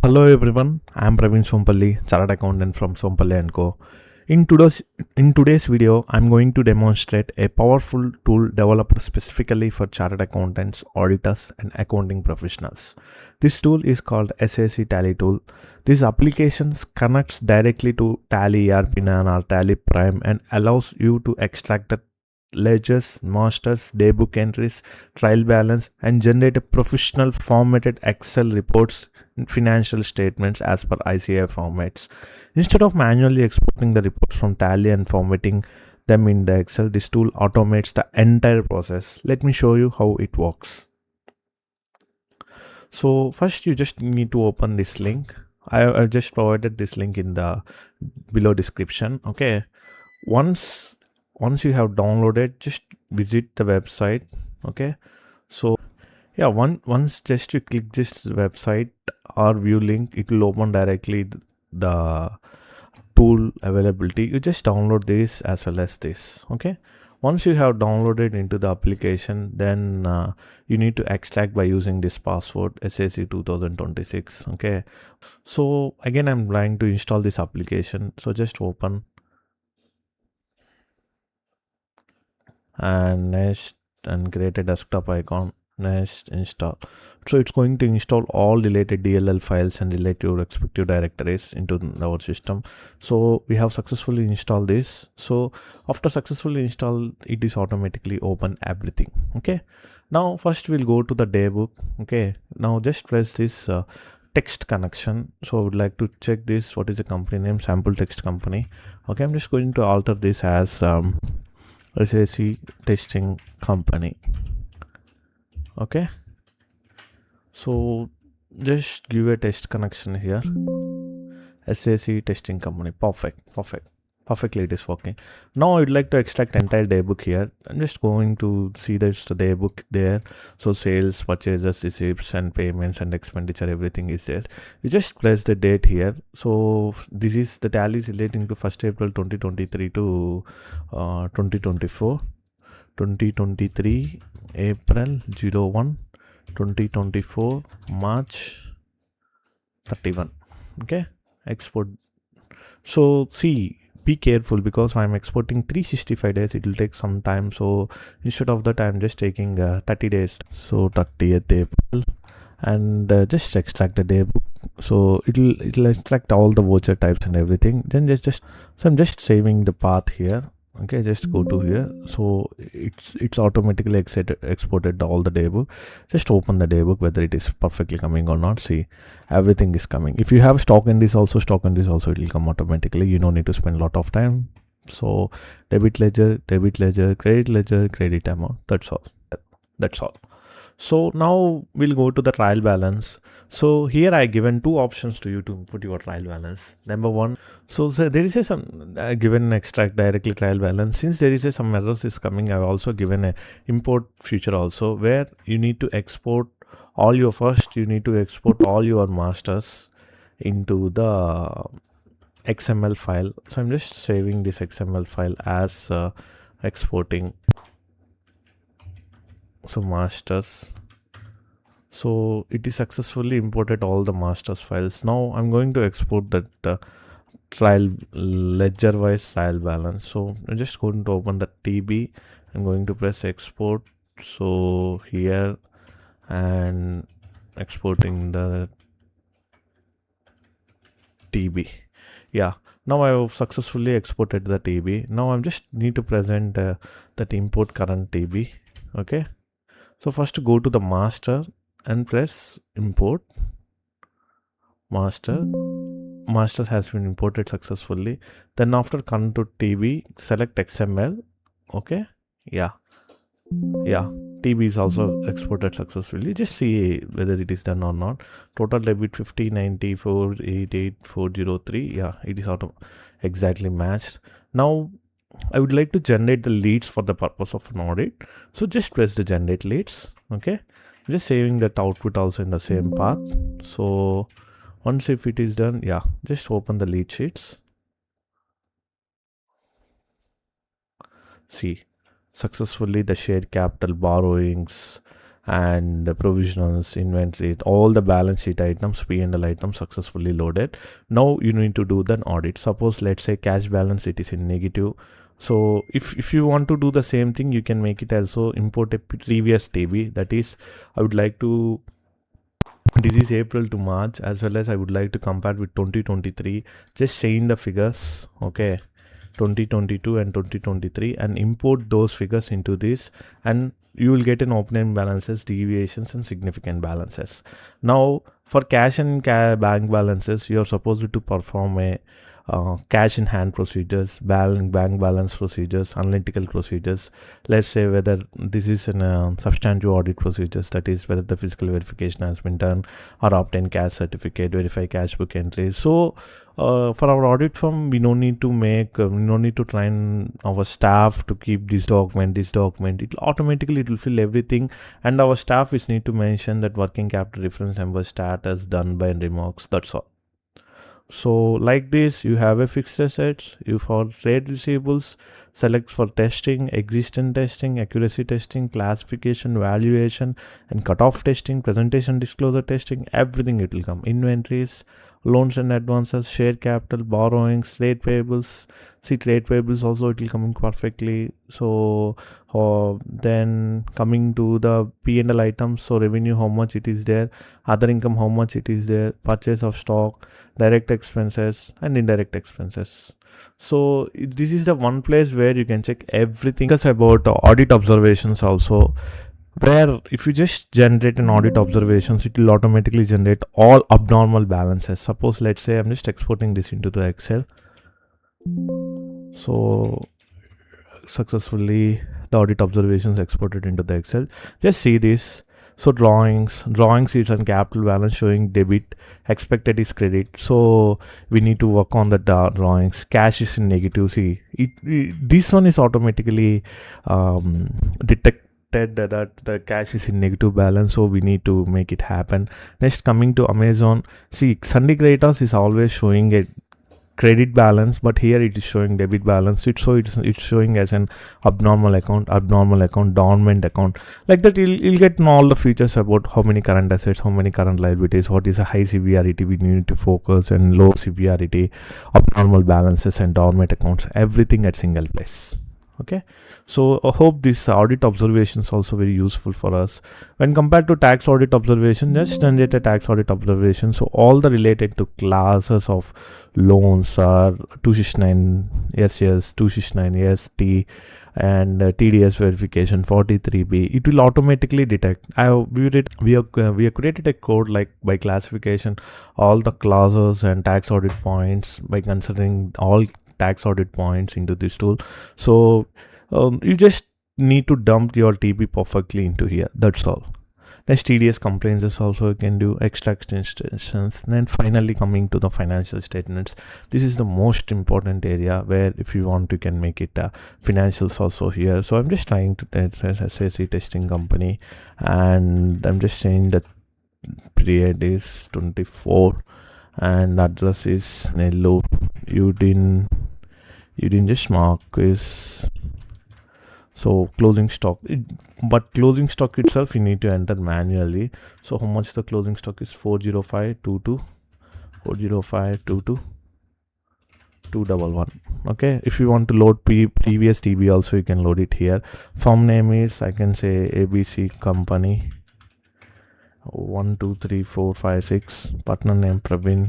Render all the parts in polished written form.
Hello everyone, I am Praveen Sompalli, Chartered Accountant from Sompalli & Co. In today's video, I am going to demonstrate a powerful tool developed specifically for Chartered Accountants, auditors and accounting professionals. This tool is called SAC Tally Tool. This application connects directly to Tally ERP or TallyPrime and allows you to extract the ledgers, masters, daybook entries, trial balance and generate a professional formatted Excel reports and financial statements as per ICA formats. Instead of manually exporting the reports from Tally and formatting them in the Excel, this tool automates the entire process. Let me show you how it works. So first you just need to open this link. I've just provided this link in the below description. Okay, once you have downloaded, just visit the website. Okay, so yeah, once just you click this website or view link, it will open directly the tool availability. You just download this as well as this. Okay, once you have downloaded into the application, then you need to extract by using this password SAC 2026. Okay, so again I'm trying to install this application, so just open and next and create a desktop icon. Next, install. So it's going to install all related DLL files and relate your respective directories into our system. So we have successfully installed this. So after successfully install, it is automatically open everything. Okay, now first we'll go to the daybook. Okay, now just press this text connection. So I would like to check this, what is the company name? Sample text company. Okay, I'm just going to alter this as SAC testing company. Okay, so just give a test connection here. SAC testing company. Perfectly it is working. Now I'd like to extract entire daybook here. I'm just going to see there's the daybook there. So sales, purchases, receipts and payments and expenditure, everything is there. You just press the date here. So this is the tallies relating to 1st April 2023 to 2024. 2023 April 01 2024 March 31. Okay, export. So see, be careful because I'm exporting 365 days. It will take some time, so instead of that I'm just taking 30 days. So 30th April and just extract the daybook. So it'll extract all the voucher types and everything. Then so I'm just saving the path here. Okay, just go to here. So it's automatically exported all the daybook. Just open the daybook whether it is perfectly coming or not. See, everything is coming. If you have stock in this also, it will come automatically. You don't need to spend a lot of time. So debit ledger, credit ledger, credit amount. That's all. So now we'll go to the trial balance. So here I given two options to you to input your trial balance. Number one, so there is some given extract directly trial balance. Since there is some errors is coming, I've also given a import feature also, where you need to export all your masters into the XML file. So I'm just saving this XML file as exporting. So masters, so it is successfully imported all the masters files. Now I'm going to export that trial ledger wise trial balance. So I'm just going to open the TB. I'm going to press export. So here and exporting the TB. Yeah, now I have successfully exported the TB. Now I'm just need to present that import current TB. Okay, so first go to the master and press import. Master has been imported successfully. Then after come to TB, select XML. Okay, yeah, TB is also exported successfully. Just see whether it is done or not. Total debit 509488 Yeah, it is exactly matched. Now I would like to generate the leads for the purpose of an audit. So just press the generate leads. Okay, just saving that output also in the same path. So once if it is done, yeah, just open the lead sheets. See, successfully the share capital, borrowings and the provisionals, inventory, all the balance sheet items, P&L items successfully loaded. Now you need to do the audit. Suppose let's say cash balance, it is in negative. So if you want to do the same thing, you can make it also import a previous TB. That is, I would like to, this is April to March, as well as I would like to compare with 2023. Just change the figures, okay, 2022 and 2023, and import those figures into this, and you will get an opening balances, deviations, and significant balances. Now for cash and bank balances, you are supposed to perform a cash in hand procedures, bank balance procedures, analytical procedures. Let's say whether this is in substantive audit procedures, that is whether the physical verification has been done, or obtain cash certificate, verify cash book entries. So for our audit firm, we don't need to make, we don't need to train our staff to keep this document. It automatically, it will fill everything, and our staff is need to mention that working capital reference number status done by remarks. That's all. So like this, you have a fixed assets, you for trade receivables, select for testing, existing testing, accuracy testing, classification, valuation, and cutoff testing, presentation disclosure testing, everything it will come. Inventories, loans and advances, share capital, borrowings, trade payables. See, trade payables also it will come in perfectly. So then coming to the P&L items, so revenue, how much it is there, other income, how much it is there, purchase of stock, direct expenses, and indirect expenses. So this is the one place where you can check everything. Because about audit observations also, where if you just generate an audit observations, it will automatically generate all abnormal balances. Suppose let's say I'm just exporting this into the Excel. So successfully the audit observations exported into the Excel. Just see this. So drawings is on capital balance showing debit, expected is credit. So we need to work on the drawings. Cash is in negative. See, this one is automatically detected that the cash is in negative balance, so we need to make it happen. Next, coming to Amazon, see, Sunday creditors is always showing a credit balance, but here it is showing debit balance. It's showing as an abnormal account, dormant account. Like that, you'll get all the features about how many current assets, how many current liabilities, what is a high severity we need to focus, and low severity, abnormal balances, and dormant accounts, everything at single place. Okay, so I hope this audit observation is also very useful for us. When compared to tax audit observation, just generate a tax audit observation. So all the related to classes of loans are 269 SS, 269 ST, and TDS verification 43B. It will automatically detect. We have created a code like by classification all the clauses and tax audit points by considering all tax audit points into this tool. So you just need to dump your TP perfectly into here. That's all. Next, TDS compliances also you can do, extract instructions. And finally coming to the financial statements. This is the most important area where if you want you can make it financials also here. So I'm just trying to test SAC testing company, and I'm just saying that period is 24 and address is Nellore. You didn't just mark is so closing stock, but closing stock itself you need to enter manually. So how much the closing stock is 40522 40522 211. Okay, if you want to load previous TB also you can load it here. Firm name is, I can say ABC company 1 2 3 4 5 6. Partner name Praveen.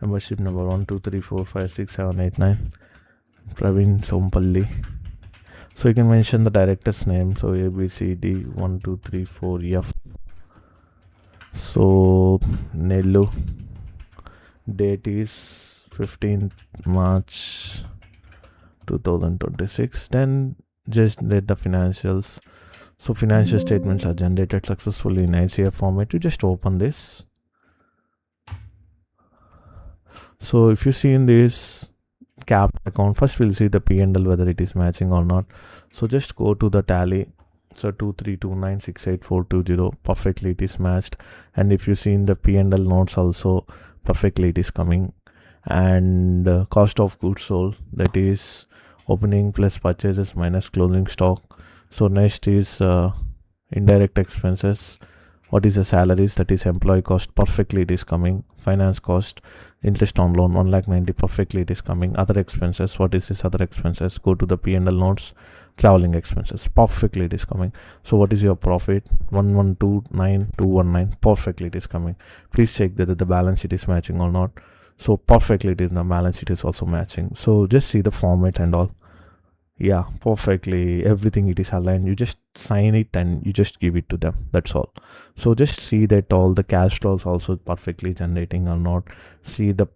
Membership number 1 2 3 4 5 6 7 8 9. Praveen Sompalli. So you can mention the director's name. So ABCD 1 2 3 4 F. So Nellore. Date is 15th March 2026. Then just let the financials. So financial statements are generated successfully in ICF format. You just open this. So if you see in this cap account, first we'll see the P&L whether it is matching or not. So just go to the tally. So 232968420, perfectly it is matched. And if you see in the P&L notes also, perfectly it is coming. And cost of goods sold, that is opening plus purchases minus closing stock. So next is indirect expenses, what is the salaries, that is employee cost, perfectly it is coming. Finance cost, interest on loan 1,90,000, perfectly it is coming. Other expenses, what is this other expenses, go to the P&L notes, traveling expenses, perfectly it is coming. So what is your profit, 1,129,219, perfectly it is coming. Please check that the balance sheet is matching or not. So perfectly it is, the balance sheet is also matching. So just see the format and all. Yeah, perfectly everything it is aligned. You just sign it and you just give it to them, that's all. So just see that all the cash flows also perfectly generating or not, see the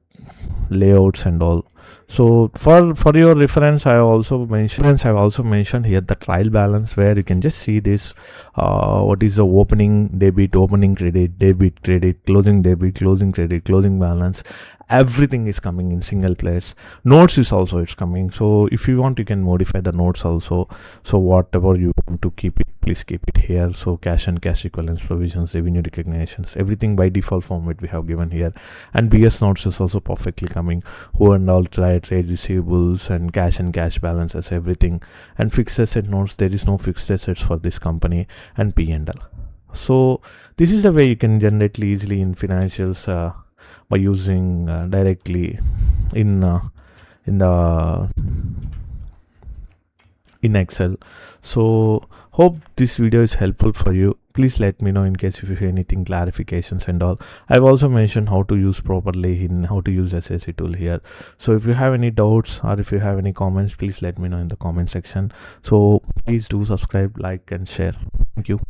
layouts and all. So for your reference, I've also mentioned here the trial balance, where you can just see this, what is the opening debit, opening credit, debit, credit, closing debit, closing credit, closing balance, everything is coming in single place. Notes is also it's coming. So if you want, you can modify the notes also. So whatever you want to keep it, please keep it here. So cash and cash equivalents, provisions, revenue recognitions, everything by default format we have given here. And BS notes is also perfectly coming, who and all trade receivables and cash balances, everything. And fixed asset notes, there is no fixed assets for this company, and P&L. So this is the way you can generate easily in financials by using directly in Excel. So hope this video is helpful for you. Please let me know in case if you have anything, clarifications and all. I've also mentioned how to use properly in how to use SAC tool here. So if you have any doubts or if you have any comments, please let me know in the comment section. So please do subscribe, like and share. Thank you.